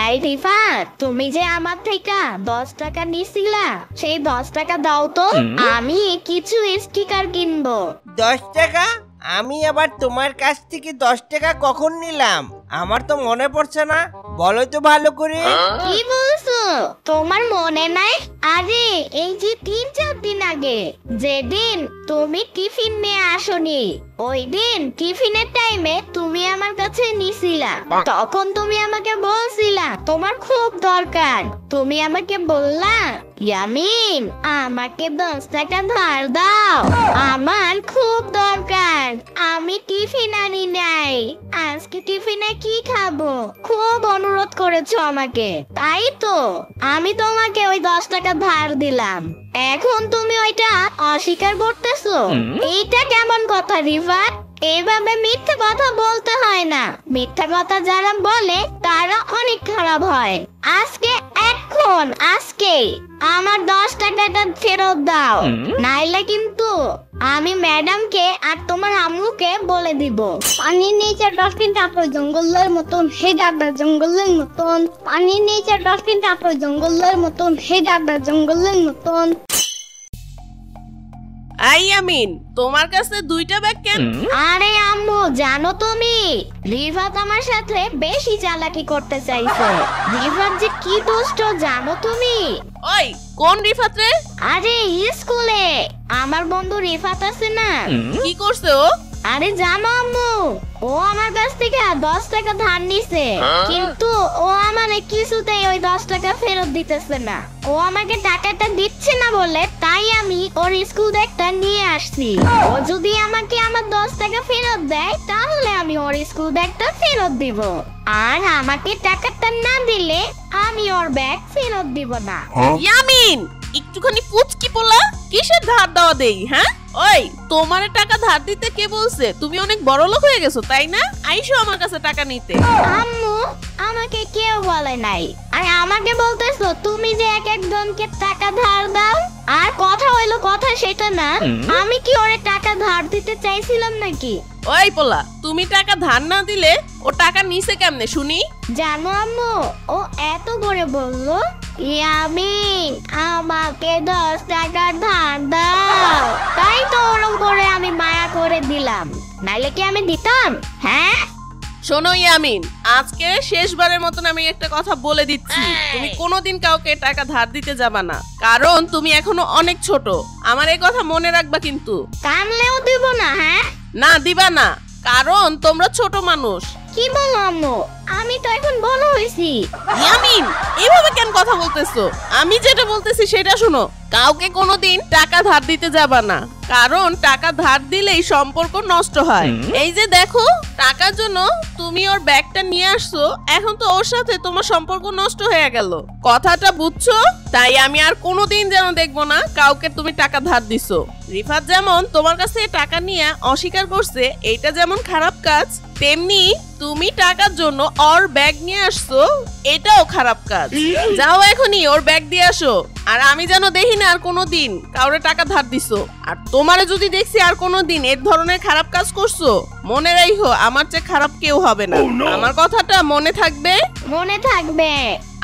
এই রিফা, তুমি যে আমার থেকে 10 টাকা নিছিলা, সেই 10 টাকা দাও তো, আমি কিছু স্টিকার কিনবো। 10 টাকা? আমি আবার তোমার কাছ থেকে 10 টাকা কখন নিলাম? আমার তো মনে পড়ছে না, বলো তো ভালো করে। কি বলছো? তোমার মনে নাই? আরে এই যে 3-4 দিন আগে যেদিন তুমি টিফিন নিয়ে আসনি, ওই দিন টিফিনের টাইমে তুমি আমার কাছে নিছিলা। তখন তুমি আমাকে বলছিলা তোমার খুব দরকার। তুমি আমাকে বললা, ইয়ামিন আমাকে 10 টাকা ধার দাও, আমার খুব দরকার, আমি টিফিন আনি নাই, আজকে টিফিনে কি খাবো? খুব অনুরোধ করেছো আমাকে, তাই তো আমি তোমাকে ওই 10 টাকা ধার দিলাম। এখন তুমি ওইটা অস্বীকার করতেছো? এইটা কেমন কথা রিফাত? এইভাবে মিথ্যা কথা বলতে হয় না। মিথ্যা কথা যারা বলে তারা অনেক খারাপ হয়। আজকে আমার 10 টাকাটা ফেরত দাও, নাইলে কিন্তু আমি ম্যাডামকে আর তোমার আম্মুকে বলে দিব। পানির নিচে ডলফিনটা আপনার জঙ্গলের মতন, হে ডাক্তার জঙ্গলের মতন। পানির নিচে ডলফিনটা আপনার জঙ্গলের মতন, হে ডাক্তার জঙ্গলের মতন। ইয়ামিন, তোমার কাছে 2টা ব্যাগ কেন? আরে আম্মু, জানো তুমি রিফাত আমার সাথে বেশি চালাকি করতে চাইছে। রিফাত যে কি দুষ্ট জানো তুমি? ওই কোন রিফাত রে? আরে স্কুলে আমার বন্ধু রিফাত আছে না, কি করছে ও? আরে জানো আম্মু, ও আমার কাছ থেকে 10 টাকা ধার নিছে, কিন্তু ও আমারে কিছুতেই ওই 10 টাকা ফেরত দিতেছে না। ও আমাকে টাকাটা দিচ্ছে না বলে তাই আমি ওর স্কুল ব্যাগটা নিয়ে আসছি। ও যদি আমাকে আমার 10 টাকা ফেরত দেয় তাহলে আমি ওর স্কুল ব্যাগটা ফেরত দিব, আর আমাকে টাকাটা না দিলে আমি ওর ব্যাগ ফেরত দিব না। ইয়ামিন, একটুখানি পুচকি পোলা, কিসের ধার দেওয়া দেই? হ্যাঁ, ওই তোমারে টাকা ধার দিতে কে বলছে? তুমি অনেক বড় লোক হয়ে গেছো তাই না? আইসো আমার কাছে টাকা নিতে। আম্মু, আমাকে কেউ বলে নাই, আর আমাকে বলতেছো তুমি যে এক একজনকে টাকা ধার দাও। আর কথা হইলো কথা সেটা না, আমি কি ওরে টাকা ধার দিতে চাইছিলাম নাকি? ওই পোলা, তুমি টাকা ধার না দিলে ও টাকা নিছে কেমনে শুনি? জানো আম্মু, ও এত করে বললো, ইয়ামিন আমাকে 10 টাকা ধার দাও, তাই তো ওরকম করে আমি মায়া করে দিলাম, নাইলে কি আমি দিতাম? হ্যাঁ শোনো ইয়ামিন, আজকে শেষবারের মতন আমি একটা কথা বলে দিচ্ছি, তুমি কোনোদিন কাউকে টাকা ধার দিতে যাবা না, কারণ তুমি এখনো অনেক ছোট। আমার এই কথা মনে রাখবা কিন্তু। কানলেও দিব না? হ্যাঁ না, দিবা না, কারণ তোমরা ছোট মানুষ। কি বলো আম্মু, আমি তো এখন বড় হইছি। ইয়ামিন, এভাবে কেন কথা বলতেছো? আমি যেটা বলতেছি সেটা শোনো। কাউকে কোনোদিন টাকা ধার দিতে যাবা না, কারণ টাকা ধার দিলেই সম্পর্ক নষ্ট হয়। এই যে দেখো, টাকার জন্য তুমি ওর ব্যাগটা নিয়ে আসছো, এখন তো ওর সাথে তোমার সম্পর্ক নষ্ট হয়ে গেল। কথাটা বুঝছো? তাই আমি আর কোনোদিন যেন দেখবো না কাউকে তুমি টাকা ধার দিছো। রিফাত যেমন তোমার কাছে টাকা নিয়ে অস্বীকার করছে, এইটা যেমন খারাপ কাজ, তেমনি তুমি টাকার জন্য ওর ব্যাগ নিয়ে আসছো, এটাও খারাপ কাজ। যাও এখনই ওর ব্যাগ দিয়ে আসো, আর আমি যেন দেখি না আর কোনোদিন কাউরে টাকা ধার দিছো। আর তোমারে যদি দেখছি আর কোনোদিন এর ধরনের খারাপ কাজ করছো, মনে রাখো আমার চেয়ে খারাপ কেউ হবে না। আমার কথাটা মনে থাকবে? মনে থাকবে।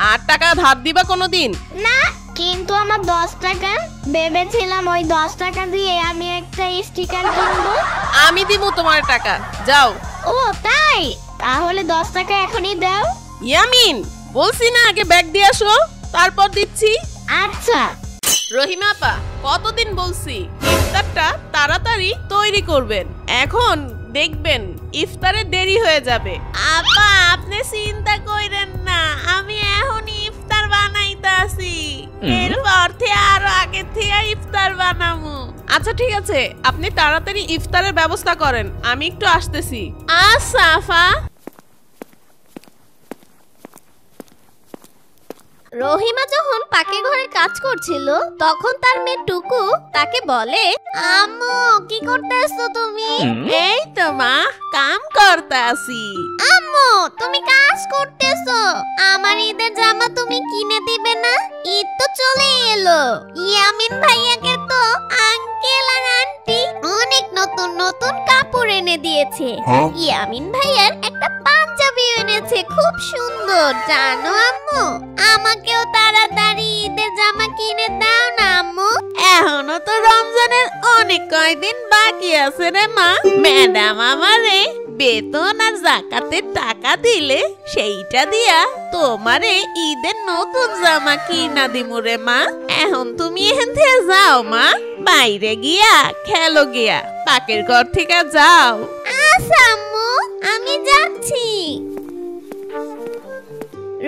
আর টাকা ধার দিবা কোনোদিন না, কিন্তু আমার 10 টাকা, ভেবেছিলাম ওই 10 টাকা দিয়ে আমি একটা স্টিকার কিনবো। আমি দিব তোমার টাকা, যাও। ও তাই? তাহলে 10 টাকা এখনই দাও। ইয়ামিন, বলছি না আগে ব্যাগ দিয়ে আসো, তারপর দিচ্ছি। আচ্ছা। রহিমা আপা, কতদিন বলছি ইফতারটা তাড়াতাড়ি তৈরি করবেন, এখন দেখবেন ইফতারে দেরি হয়ে যাবে। আপা আপনি চিন্তা কইরেন না, আমি এখনই ইফতার বানাইতাছি, এরপর থেকে আরো আগে থেকে ইফতার বানামু। আচ্ছা ঠিক আছে, আপনি তাড়াতাড়ি ইফতারের ব্যবস্থা করেন, আমি একটু আসতেছি। আচ্ছা আপা। রহিমা যখন পাকে ঘরে কাজ করছিল, তখন তার মেয়ে টুকু তাকে বলে, আম্মু কি করতেছো তুমি? এই তো মা, কাম করতাছি। আম্মু তুমি কাজ করতেছো, আমার ঈদের জামা তুমি কিনে দিবে না? ঈদ তো চলে এলো, ইয়ামিন ভাইয়াকে তো আঙ্কেল আর আন্টি অনেক নতুন নতুন কাপড় এনে দিয়েছে। ইয়ামিন ভাইয়ার একটা পাঞ্জাবি এনে পরেছে, খুব সুন্দর। জানো আম্মু, আমাকেও তাড়াতাড়ি ঈদের জামা কিনে দাও না আম্মু। এখনো তো রমজানের অনেক কয়দিন বাকি আছে রে মা। ম্যাডাম আমারে বেতন আর জাকাতের টাকা দিলে সেইটা দিয়া তোমারে ঈদের নতুন জামা কিনা দিমু রে মা। এখন তুমি এখান থেকে যাও মা, বাইরে গিয়া খেলো গিয়া, পাকের ঘর থেকে যাও। আচ্ছা আম্মু, আমি যাচ্ছি।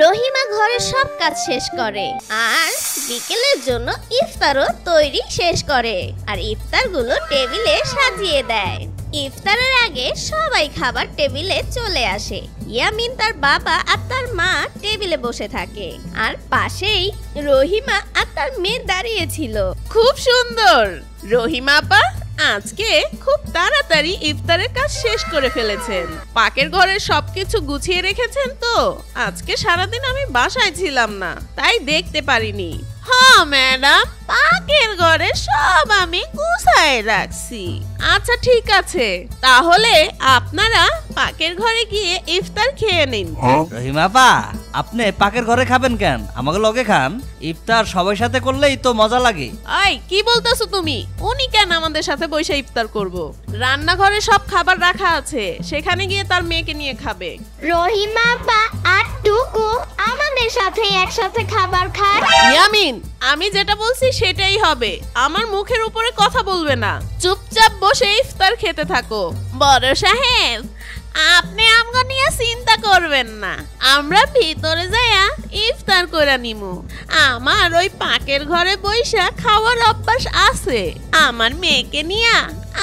রহিমা ঘরের সব কাজ শেষ করে আর বিকেলের জন্য ইফতারও তৈরি শেষ করে, আর ইফতারগুলো টেবিলে সাজিয়ে দেয়। ইফতারের আগে সবাই খাবার টেবিলে চলে আসে। ইয়ামিন, তার বাবা আর তার মা টেবিলে বসে থাকে, আর পাশেই রহিমা আর তার মেয়ে দাঁড়িয়েছিল। খুব সুন্দর। রহিমা আপা আজকে খুব তাড়াতাড়ি ইফতারের কাজ শেষ করে ফেলেছেন। পাকের ঘরের সবকিছু গুছিয়ে রেখেছেন তো? আজকে সারাদিন আমি বাসায় ছিলাম না, তাই দেখতে পারিনি। হ্যাঁ ম্যাডাম, পাকের ঘরে সব আমি গুছায় রাখছি। আচ্ছা ঠিক আছে, তাহলে আপনারা পাকের ঘরে গিয়ে ইফতার খেয়ে নিন। রহিমা আপা, আপনি পাকের ঘরে খাবেন কেন? আমাকে লগে খান। ইফতার সবার সাথে করলেই তো মজা লাগে। এই কি বলতেছো তুমি? উনি কেন আমাদের সাথে বসে ইফতার করব? রান্নাঘরে সব খাবার রাখা আছে, সেখানে গিয়ে তার মেয়েকে নিয়ে খাবে। রহিমা আপা আর টুকু আমাদের সাথে একসাথে খাবার খায়। ইয়ামিন, আমি যেটা বলছি সেটাই হবে। আমার মুখের উপরে কথা বলবে না, চুপচাপ বসে ইফতার খেতে থাকো। বড় সাহেব, আপনি আমগো নিয়ে চিন্তা করবেন না, আমরা ভিতরে যাইয়া ইফতার করে নিমু। আমার ওই পাকের ঘরে বইসা খাওয়ার অভ্যাস আছে। আমার মেয়েকে নিয়া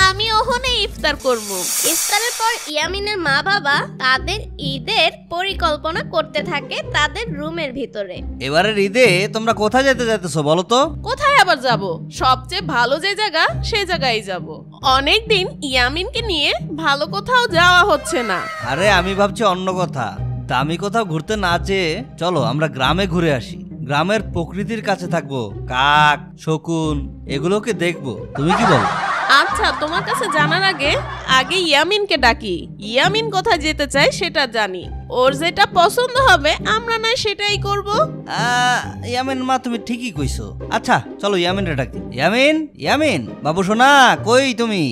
আমি ওখানে ইফতার করবো। ইফতারের পর ইয়ামিনের মা বাবা তাদের ঈদের পরিকল্পনা করতে থাকে তাদের রুমের ভিতরে। এবারের ঈদে তোমরা কোথায় যেতে যাইতেছো বলো তো? কোথায় আবার যাব? সবচেয়ে ভালো যে জায়গা সেই জায়গায় যাব। অনেকদিন ইয়ামিনকে নিয়ে ভালো কোথাও যাওয়া হচ্ছে না। আরে আমি ভাবছি অন্য কথা। দামি কোথাও ঘুরতে না যেয়ে চলো আমরা গ্রামে ঘুরে আসি। গ্রামের প্রকৃতির কাছে থাকবো, কাক, শকুন এগুলোকে দেখবো। তুমি কি বলো? আচ্ছা, তোমার কাছে জানার আগে আগে ইয়ামিনকে ডাকি। ইয়ামিন কোথায় যেতে চায় সেটা জানি। ওর যেটা পছন্দ হবে আমরা নয় সেটাই করব। ইয়ামিন মা, তুমি ঠিকই কইছো। আচ্ছা চলো ইয়ামিনটা ডাকি। ইয়ামিন, ইয়ামিন বাবু সোনা, কই তুমি?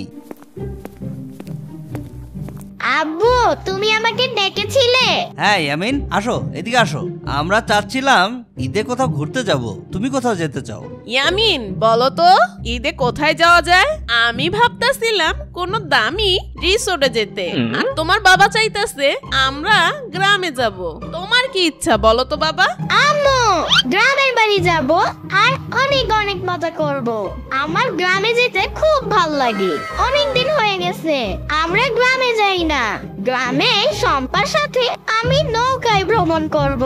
আব্বু, তুমি আমাকে ডেকেছিলে? হ্যাঁ ইয়ামিন, আসো এদিকে আসো। আমরা চাচ্ছিলাম ঈদে কোথাও ঘুরতে যাব। তুমি কোথাও যেতে চাও? ইয়ামিন বলো তো, ঈদে কোথায় যাওয়া যায়? আমি ভাবতাছিলাম কোন দামি রিসোর্টে যেতে, আর তোমার বাবা চাইতাছে আমরা গ্রামে যাব। তোমার কি ইচ্ছা বলো তো বাবা? আম্মু, গ্রামের বাড়ি যাব আর অনেক অনেক মজা করব। আমার গ্রামে যেতে খুব ভালো লাগে। অনেক দিন হয়ে গেছে আমরা গ্রামে যাই না। গ্রামে সম্পার সাথে আমি নৌকায় ভ্রমণ করব।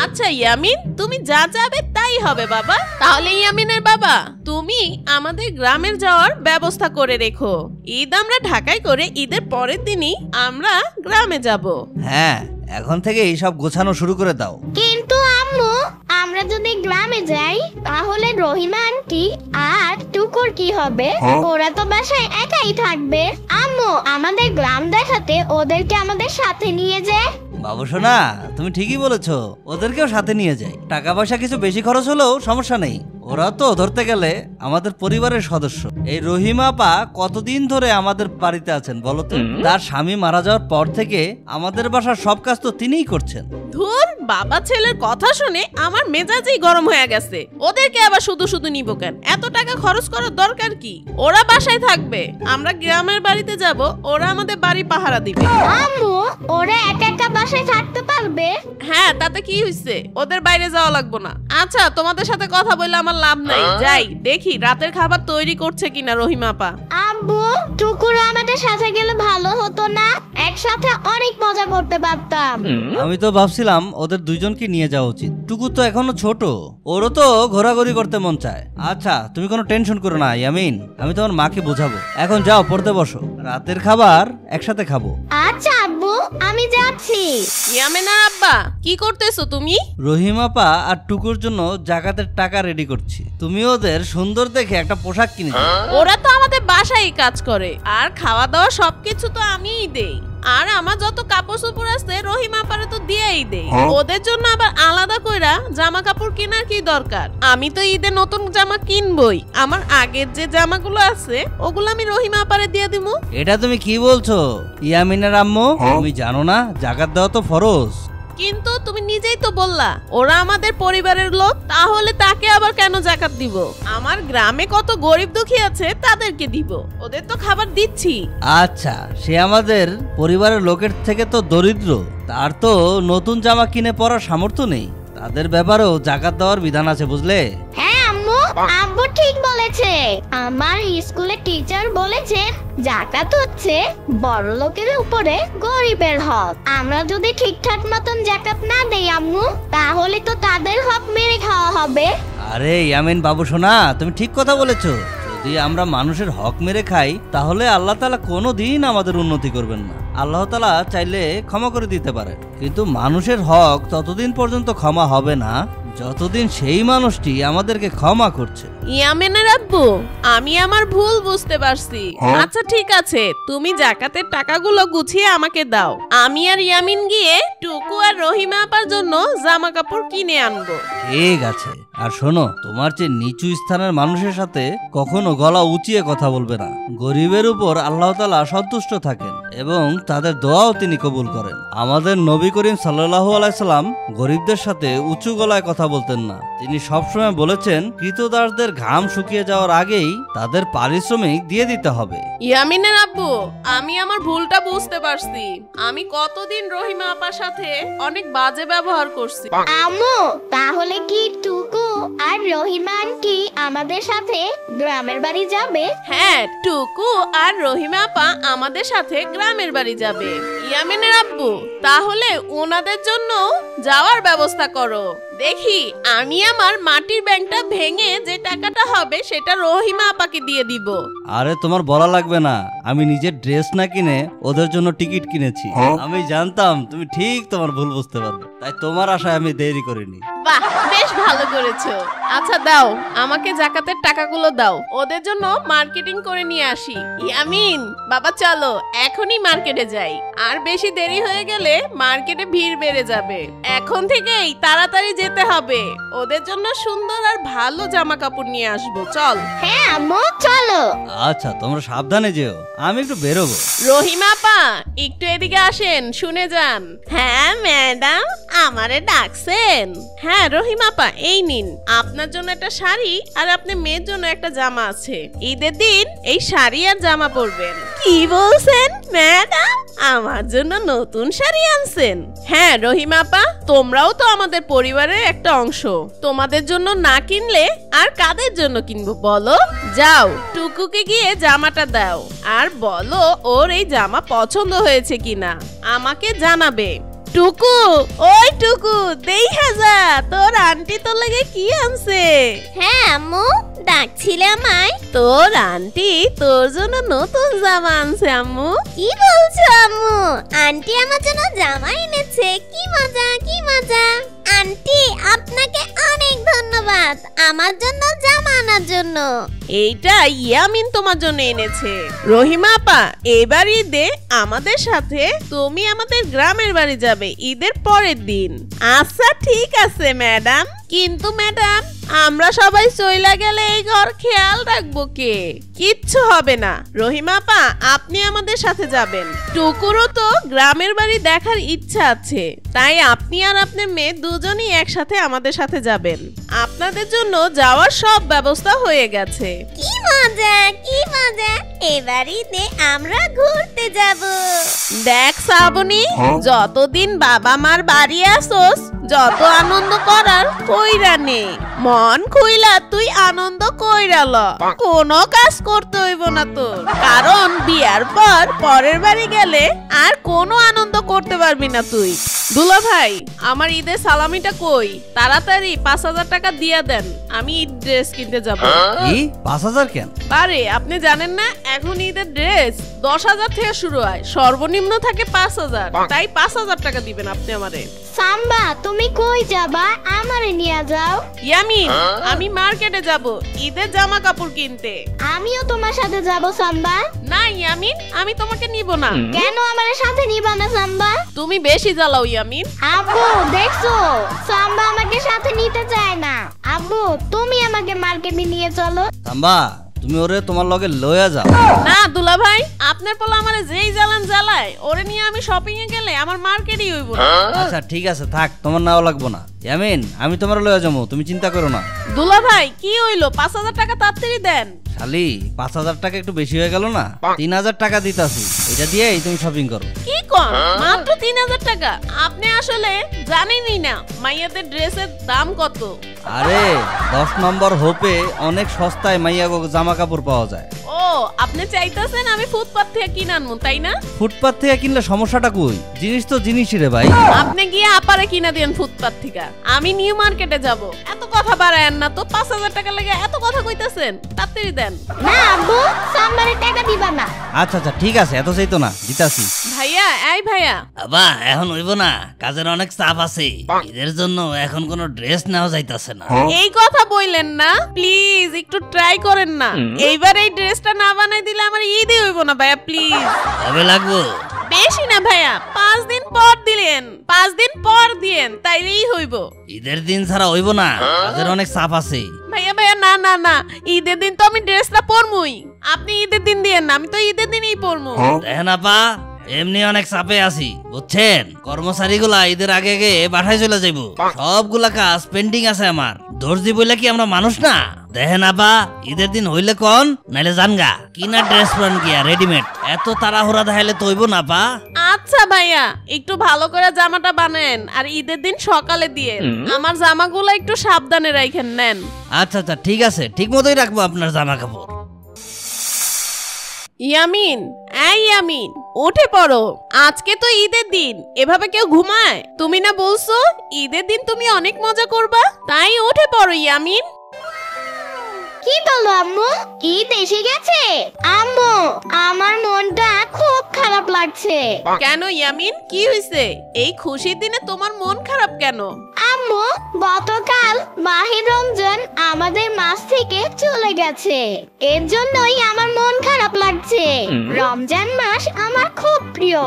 আচ্ছা ইয়ামিন, তুমি যা যাবে তাই হবে বাবা। তাহলে ইয়ামিনের বাবা, তুমি আমাদের গ্রামের যাওয়ার ব্যবস্থা করে রেখো। ঈদ আমরা ঢাকায় করে ঈদের পরের দিনই আমরা গ্রামে যাব। হ্যাঁ, এখন থেকে এইসব গোছানো শুরু করে দাও। কিন্তু আম্মু, আমরা যদি গ্রামে যাই তাহলে রহিমা আন্টি আর টুকুর কি হবে? ওরা তো বাসায় একাই থাকবে। আম্মু, আমাদের গ্রাম দেখাতে ওদেরকে আমাদের সাথে নিয়ে যায়। বাবু সোনা, তুমি ঠিকই বলেছো, ওদেরকেও সাথে নিয়ে যাই। টাকা পয়সা কিছু বেশি খরচ হলেও সমস্যা নেই। ওরা তো ধরতে গেলে আমাদের পরিবারের সদস্য। এই রহিমা আপা কতদিন ধরে আমাদের বাড়িতে আছেন বলো তো? তার স্বামী মারা যাওয়ার পর থেকে আমাদের বাসার সব কাজ তো তিনিই করছেন। ধুর, বাবা ছেলের কথা শুনে আমার মেজাজই গরম হয়ে গেছে। ওদেরকে আবার শুধু শুধু নিব কেন? এত টাকা খরচ করার দরকার কি? ওরা বাসায় থাকবে, আমরা গ্রামের বাড়িতে যাব, ওরা আমাদের বাড়ি পাহারা দিবে। আম্মু, ওরা একা একা বাসায় থাকতে পারবে? হ্যাঁ, তাতে কি হইছে? ওদের বাইরে যাওয়া লাগবে না। আচ্ছা, তোমাদের সাথে কথা বললে আমার লাভ নাই। যাই দেখি রাতের খাবার তৈরি করছে কিনা রহিমা আপা। আব্বু, টুকুরও আমাদের সাথে গেলে ভালো হতো না? একসাথে অনেক মজা করতে পারতাম। আমি তো ভাবছিলাম ওদের দুইজনকে নিয়ে যাওয়া উচিত। টুকু তো এখনো ছোট, ওরও তো ঘোরাঘুরি করতে মন চায়। আচ্ছা তুমি কোনো টেনশন করো না ইয়ামিন, আমি তোমার মাকে বোঝাবো। এখন যাও পড়তে বসো, রাতের খাবার একসাথে খাবো। আচ্ছা আব্বু, আমি যাচ্ছি। ইয়ামিনার আব্বা, কি করতেছো তুমি? রহিমাপা আর টুকুর জন্য জাকাতের টাকা রেডি করছি। তুমি ওদের সুন্দর দেখে একটা পোশাক কিনে দাও। ওরা তো আমাদের বাসায় কাজ করে, আর খাওয়া দাওয়া সবকিছু তো আমিই দেই। আর আমার যত কাপড় চোপড় আছে রহিমা আপারে তো দিয়েই দেই। ওদের জন্য আবার আলাদা কইরা জামা কাপড় কেনার কি দরকার? আমি তো ঈদে নতুন জামা কিনবই। আমার আগের যে জামাগুলো আছে ওগুলো আমি রহিমা আপারে দিয়ে দিমু। এটা তুমি কি বলছো ইয়ামিনের আম্মু? তুমি জানো না জাকাত দেওয়া তো ফরজ? কিন্তু তুমি নিজেই তো বললা ওরা আমাদের পরিবারের লোক, তাহলে তাকে আবার কেন জাকাত দিব? আমার গ্রামে কত গরিব দুঃখী আছে তাদেরকে দিব, ওদের তো খাবার দিচ্ছি। আচ্ছা, সে আমাদের পরিবারের লোকের থেকে তো দরিদ্র, তার তো নতুন জামা কিনে পরার সামর্থ্য নেই। তাদের ব্যাপারেও জাকাত দেওয়ার বিধান আছে, বুঝলে? হ্যাঁ আম্মু, আব্বু ঠিক বলেছে। আমার স্কুলের টিচার বলেছে জাকাত হচ্ছে বড় লোকের উপরে গরিবের হক। আমরা যদি ঠিকঠাক মতন জাকাত না দেই আম্মু, তাহলে তো তাদের হক মেরে খাওয়া হবে। আরে ইয়ামিন বাবু সোনা, তুমি ঠিক কথা বলেছো। যদি আমরা মানুষের হক মেরে খাই তাহলে আল্লাহ তাআলা কোনোদিন আমাদের উন্নতি করবেন না। আল্লাহ তাআলা চাইলে ক্ষমা করে দিতে পারে, কিন্তু মানুষের হক ততদিন পর্যন্ত ক্ষমা হবে না যতদিন সেই মানুষটি আমাদেরকে ক্ষমা করছে। ইয়ামিনের আব্বু, আমি আমার ভুল বুঝতে পারছি। আচ্ছা ঠিক আছে, তুমি জাকাতের টাকাগুলো গুছিয়ে আমাকে দাও। আমি আর ইয়ামিন গিয়ে টুকু আর রহিমা আপার জন্য জামা কাপড় কিনে আনবো। ঠিক আছে। আর শোনো, তোমার চেয়ে নিচু স্থানের মানুষের সাথে কখনো গলা উঁচিয়ে কথা বলবে না। গরিবের উপর আল্লাহ তাআলা সন্তুষ্ট থাকেন এবং তাদের দোয়াও তিনি কবুল করেন। আমাদের নবী করিম সাল্লাল্লাহু আলাইহি সাল্লাম গরিবদের সাথে উঁচু গলায় কথা বলতেন না। তিনি সবসময় বলেছেন কৃতদাসদের ঘাম শুকিয়ে যাওয়ার আগেই তাদের পারিশ্রমিক দিয়ে দিতে হবে। ইয়ামিনের আব্বু, আমি আমার ভুলটা বুঝতে পারছি। আমি কতদিন রহিমা আপার সাথে অনেক বাজে ব্যবহার করছি। আম্মু, তাহলে কি টুকু আর রহিমা আন্টি আমাদের সাথে গ্রামের বাড়ি যাবে? হ্যাঁ, টুকু আর রহিমা আপা আমাদের সাথে গ্রামের বাড়ি যাবে। ইয়ামিনের আব্বু, তাহলে ওনাদের জন্য যাওয়ার ব্যবস্থা করো। দেখি আমি আমার মাটির ব্যাংকটা ভেঙে যে টাকাটা হবে সেটা রহিমা আপাকে দিয়ে দিব। আরে তোমার বলা লাগবে না, আমি নিজের ড্রেস না কিনে ওদের জন্য টিকিট কিনেছি। আমি জানতাম তুমি ঠিক তোমার ভুল বুঝতে পারবে, তাই তোমার আশায় আমি দেরি করিনি। বাহ, বেশ ভালো করেছো। আচ্ছা দাও, আমাকে জাকাতের টাকাগুলো দাও, ওদের জন্য মার্কেটিং করে নিয়ে আসি। ইয়ামিন বাবা, চলো এখনই মার্কেটে যাই। আর বেশি দেরি হয়ে গেলে মার্কেটে ভিড় বেড়ে যাবে। এখন থেকেই তাড়াতাড়ি যেতে হবে। ওদের জন্য সুন্দর আর ভালো জামা কাপড় নিয়ে আসবো। চল। হ্যাঁ আম্মু, চলো। আচ্ছা, তোমরা সাবধানে যেও, আমি একটু বেরোবো। রহিমা আপা, একটু এদিকে আসেন, শুনে যান। হ্যাঁ ম্যাডাম, আমারে ডাকছেন? হ্যাঁ রহিমা আপা, এই নিন, আপনার জন্য একটা শাড়ি আর আপনার মেয়ের জন্য একটা জামা আছে। ঈদের দিন এই শাড়ি আর জামা পরবেন। কি বলছেন ম্যাডাম, আমার জন্য নতুন শাড়ি আনছেন? হ্যাঁ রহিমা আপা, তোমরাও তো আমাদের পরিবারের একটা অংশ। তোমাদের জন্য না কিনলে আর কাদের জন্য কিনবো বলো? যাও, টুকুকে গিয়ে জামাটা দাও আর বলো ওর এই জামা পছন্দ হয়েছে কিনা আমাকে জানাবে। টুকু, ওই টুকু, দেখা যা তোর আন্টি তোর লাগে কি আনছে। হ্যাঁ আম্মু, ডাকছিলে আমায়? তোর আন্টি তোর জন্য নতুন জামা আনছে আম্মু। কি বলছো আম্মু? আন্টি আমার জন্য জামা এনেছে? কি মজা, কি মজা। আন্টি, আপনাকে অনেক ধন্যবাদ আমার জন্য জামা আনার জন্য। এইটা ইয়ামিন তোমার জন্য এনেছে। রহিমা আপা, এবার ঈদে আমাদের সাথে তুমি আমাদের গ্রামের বাড়ি যাবে ঈদের পরের দিন। আচ্ছা ঠিক আছে ম্যাডাম, কিন্তু ম্যাডাম আমরা সবাই চইলা গেলে এই ঘর খেয়াল রাখবো কে? কিচ্ছু হবে না রহিমা আপা, আপনি আমাদের সাথে যাবেন। টুকুরও তো গ্রামের বাড়ি দেখার ইচ্ছা আছে, তাই আপনি আর আপনার মেয়ে দুজনই একসাথে আমাদের সাথে যাবেন। আপনাদের জন্য যাওয়ার সব ব্যবস্থা হয়ে গেছে। কি মজা, কি মজা। এবারিতে আমরা ঘুরতে যাব। দেখ শ্রাবণী, যতদিন বাবা মার বাড়ি আসোস যত আনন্দ করার কইরা নে। মন খুইলা তুই আনন্দ কইরা ল, কোনো কাজ করতে হইব না তোর। কারণ বিয়ার পর পরের বাড়ি গেলে আর কোনো আনন্দ করতে পারবি না তুই। দুলা ভাই, আমার ঈদের সালামিটা কই? তাড়াতাড়ি ৫,০০০ টাকা দিয়া দেন, আমি ঈদ ড্রেস কিনতে যাব। কি ৫,০০০ কেন? আরে আপনি জানেন না, এখন ঈদের ড্রেস ১০,০০০ থেকে শুরু হয়, সর্বনিম্ন থাকে ৫,০০০। তাই ৫,০০০ টাকা দিবেন আপনি আমারে। সাম্বা তুমি কই যাবা আমারে নিয়ে যাও। ইয়ামিন, আমি মার্কেটে যাব ঈদের জামা কাপড় কিনতে। আমিও তোমার সাথে যাব সাম্বা। না ইয়ামিন, আমি তোমাকে নিব না। কেন আমার সাথে নিবা না সাম্বা? তুমি বেশি জ্বালাও ইয়ামিন। আব্বু দেখছো সাম্বা আমাকে সাথে নিতে চায় না। আব্বু তুমি আমাকে মার্কেটে নিয়ে চলো। সাম্বা তুমি ওরে তোমার লগে লয়া যাও। না দুলা ভাই, আপনার পোলা আমারে যেই জ্বালান জ্বালায়, ওরে নিয়ে আমি শপিং এ গেলে আমার মার্কেটই হইব না। আচ্ছা ঠিক আছে থাক, তোমার নাও লাগবো না। ইয়ামিন আমি তোমার লয়া যাবো, তুমি চিন্তা করো না। দুলা ভাই কি হইলো, 5,000 টাকা তাড়াতাড়ি দেন। শালি 5,000 টাকা একটু বেশি হয়ে গেল না? 3,000 টাকা দিতাছি, এটা দিয়েই তুমি শপিং করো। কি কোন, মাত্র 3,000 টাকা? আপনি আসলে জানেনই না মাইয়াদের ড্রেসের দাম কত। আরে 10 নম্বর হোপে অনেক সস্তায় মাইয়া জামা কাপড় পাওয়া যায়। ও আপনি চাইতেছেন আমি ফুটপাত থেকে কিনে আনবো তাই না? ফুটপাত থেকে কিনলে সমস্যাটা কই? জিনিস তো জিনিসই রে ভাই। আপনি গিয়ে আপারে কিনা দেন ফুটপাত থেকে, আমি নিউ মার্কেটে যাব। এত কথা বাড়ায়েন না তো, 5,000 টাকা লাগে এত কথা কইতাছেন, তাড়াতাড়ি দেন। না আব্বু সাম্বারে টাকা দিবা না। আচ্ছা আচ্ছা ঠিক আছে, এত চাইতো না, দিতাছি। ভাইয়া এই ভাইয়া, আবা এখন হইব না, কাজের অনেক চাপ আছে। ঈদের জন্য এখন কোনো ড্রেস নেওয়া যাইতাছে না। এই কথা বললেন না, প্লিজ একটু ট্রাই করেন না। এইবার এই ড্রেসটা না বানাই দিলে আমার ঈদই হইব না ভাইয়া, প্লিজ। কবে লাগবো? বেশি না ভাইয়া, 5 দিন পর দিলেন, 5 দিন পর দিয়েন, তাইলেই হইব। ঈদের দিন ছাড়া হইব না, কাজের অনেক চাপ আছে। ভাইয়া ভাইয়া না না না, ঈদের দিন তো আমি ড্রেসটা পরমুই। আপনি ঈদের দিন দিয়েন না, আমি তো ঈদের দিনই পরমু। দেখেন আপা, এমনি অনেক চাপে আছি বুঝছেন। কর্মচারীগুলা ঈদের আগে আগে বাসায় চলে যাইব, সবগুলা কাজ পেন্ডিং আছে আমার। দর্জি বইলে কি আমরা মানুষ না? দেখেন আপা, ঈদের দিন হইলে কোন নাইলে জানগা কিনা ড্রেস পরান গিয়া রেডিমেড। এত তাড়াহুড়া দেখাইলে তো হইব না পা। আচ্ছা ভাইয়া, একটু ভালো করে জামাটা বানান আর ঈদের দিন সকালে দিয়ে আমার জামাগুলো একটু সাবধানে রাখেন নেন। আচ্ছা আচ্ছা ঠিক আছে, ঠিক মতোই রাখবো আপনার জামা কাপড়। ইয়ামিন এই ইয়ামিন, উঠে পড়ো, আজকে তো ঈদের দিন। এভাবে কেউ ঘুমায়? তুমি না বলছো ঈদের দিন তুমি অনেক মজা করবা, তাই উঠে পড়ো ইয়ামিন। কি বলো আম্মু, ঈদ এসে গেছে? আম্মু আমার মনটা খুব খারাপ লাগছে। কেন ইয়ামিন, কি হয়েছে? এই খুশির দিনে তোমার মন খারাপ কেন? আম্মু গতকাল মাহে রমজান আমাদের মাস থেকে চলে গেছে, এর জন্যই আমার মন খারাপ লাগছে। রমজান মাস আমার খুব প্রিয়।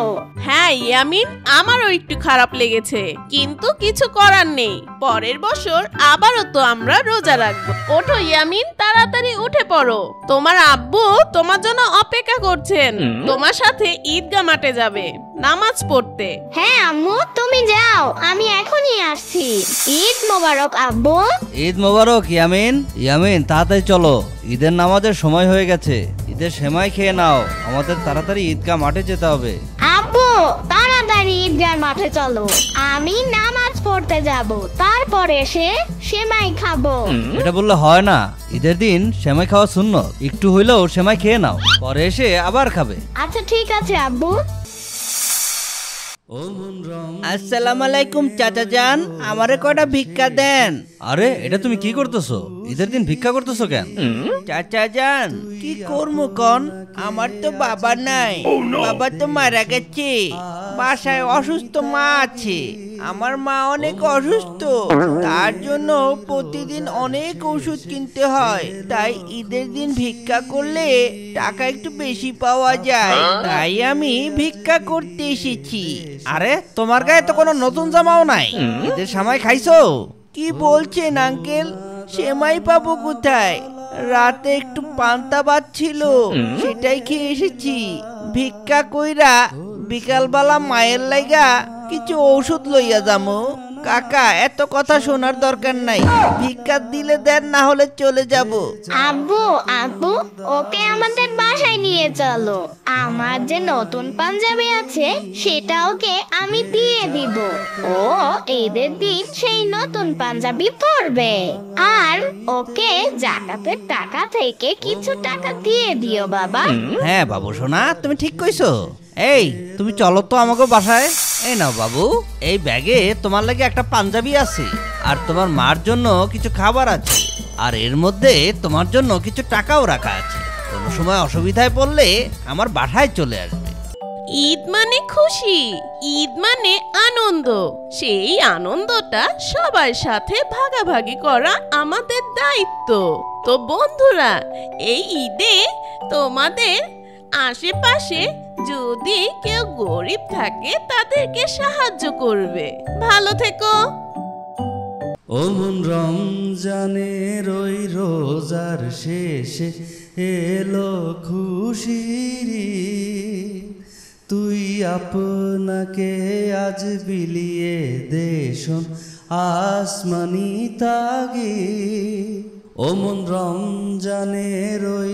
হ্যাঁ ইয়ামিন, আমারও একটু খারাপ লেগেছে, কিন্তু কিছু করার নেই। পরের বছর আবারও তো আমরা রোজা রাখবো। ওঠো ইয়ামিন, তাড়াতাড়ি উঠে পড়ো, তোমার আব্বু তোমার জন্য অপেক্ষা করছেন। তোমার সাথে ঈদগাহ মাঠে যাবে নামাজ পড়তে। হ্যাঁ আম্মু তুমি যাও, আমি এখনই আসছি। ঈদ মোবারক আব্বু। ঈদ মোবারক ইয়ামিন। ইয়ামিন তাড়াতাড়ি চলো, ঈদের নামাজের সময় হয়ে গেছে। ঈদের সেমাই খেয়ে নাও, আমাদের তাড়াতাড়ি ঈদগাহ মাঠে যেতে হবে। আব্বু তাড়াতাড়ি ঈদগাহ মাঠে চলো, আমি নামাজ পড়তে যাব, তারপর এসে সেমাই খাবো। এটা বললে হয় না, ঈদের দিন সেমাই খাওয়া সুন্নত। একটু হইলেও সেমাই খেয়ে নাও, পরে এসে আবার খাবে। আচ্ছা ঠিক আছে আব্বু। আসসালামু আলাইকুম চাচা যান, আমারে কটা ভিক্ষা দেন। আরে এটা তুমি কি করতেছো? ঈদের দিন ভিক্ষা করতেছো কেন? চাচা যান কি করবো কন, আমার তো বাবা নাই, বাবা তো মারা গেছে। বাসায় অসুস্থ মা আছে, আমার মা অনেক অসুস্থ, তার জন্য প্রতিদিন অনেক ওষুধ কিনতে হয়। তাই ঈদের দিন ভিক্ষা করলে টাকা একটু বেশি পাওয়া যায়, তাই আমি ভিক্ষা করতে এসেছি। আরে তোমার গায়ে তো কোনো নতুন জামাও নাই, ঈদের সময় খাইছো? কি বলছেন আঙ্কেল, সেমাই পাবো কোথায়? রাতে একটু পান্তা ভাত ছিল, সেটাই খেয়ে এসেছি। ভিক্ষা কইরা বিকালবেলা মায়ের লাইগা কিছু ঔষধ লইয়া যামু। কাকা এত কথা শোনার দরকার নাই, ভিক্ষা দিলে দেন, না হলে চলে যাব। আব্বু আব্বু ওকে আমাদের বাসায় নিয়ে চলো, আমার যে নতুন পাঞ্জাবি আছে সেটা ওকে আমি দিয়ে দিব। ও ঈদের দিন সেই নতুন পাঞ্জাবি পরবে, আর ওকে জাকাতের টাকা থেকে কিছু টাকা দিয়ে দিও বাবা। হ্যাঁ বাবু সোনা, তুমি ঠিক কইছো। এই তুমি চলো তো আমাকে বাসায়। এই নাও বাবু, এই ব্যাগে তোমার লাগে একটা পাঞ্জাবি আছে, আর তোমার মার জন্য কিছু খাবার আছে, আর এর মধ্যে তোমার জন্য কিছু টাকাও রাখা আছে। কোনো সময় অসুবিধায় পড়লে আমার বাসায় চলে আসবে। ঈদ মানে খুশি, ঈদ মানে আনন্দ। সেই আনন্দটা সবার সাথে ভাগাভাগি করা আমাদের দায়িত্ব। তো বন্ধুরা, এই ঈদে তোমাদের আশেপাশে যদি কেউ গরিব থাকে তাদেরকে সাহায্য করবে। ভালো থেকো। ও মন রমজানের ওই রোজার শেষে এলো খুশির ঈদ। তুই আপনাকে আজ বিলিয়ে দেশন আসমানি তাগি। ও মন রমজানের ওই